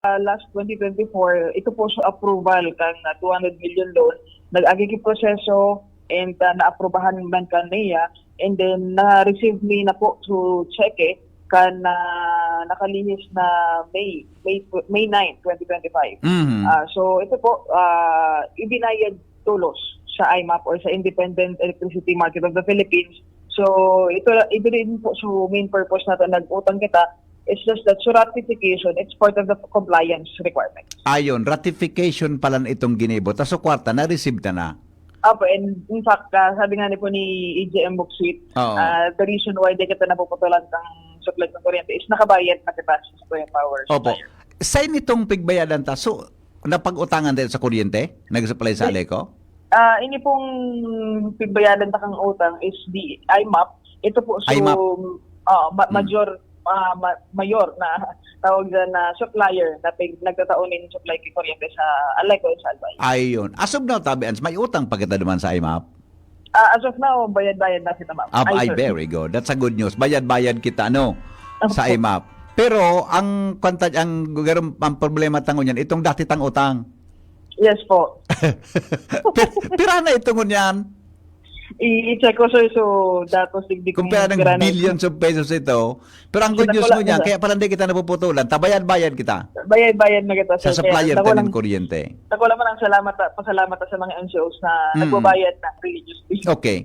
last 2024, ito po sa approval kang 200 million loan, nag-agi proseso and na-aprobahan man kan niya, and then na-receive me na po to check kan nakalihis na May 9, 2025. So ito po, ibinayad tulos sa IMAP or sa Independent Electricity Market of the Philippines. So ito rin po so main purpose natin nag-utang kita. It's just that so ratification, it's part of the compliance requirement. Ayon, ratification pala itong ginibot. So kwarta, na-receive na. Opo, and in fact, sabi nga po ni EJM Bauxite, the reason why di kita napuputulan ng supply ng kuryente is nakabayad na kita sa power Opo. supplier. Sa itong pigbayadan ta, so napag-utangan din sa kuryente? Nag-supply sa Aleco? Ini pong pigbayadan takang utang is the IMAP. Ito po so IMAP. Mayor na tawag dyan na supplier na nagtataon ng supply kay kuryente sa Aleco and sa Albay. Ayon. As of now, Tabians, may utang pa kita naman sa IMAP? As of now, bayad-bayad na kita, ma'am. Ay, very good. That's a good news. Bayad-bayad kita, sa IMAP. Pero, ang problema tango niyan, itong dati tang utang. Yes po. Pira na itong yan. I-check ko, sir. So, datos digdi kong Kumpara ng billions of pesos ito. Pero ang good news mo niyan, kaya pala hindi kita napuputulan, tabayad-bayad kita. Bayad-bayad na kita, sir. Sa supplier tanin kuryente. Ako naman ang pasalamat sa mga NGOs na nagbabayad na religiously. Okay.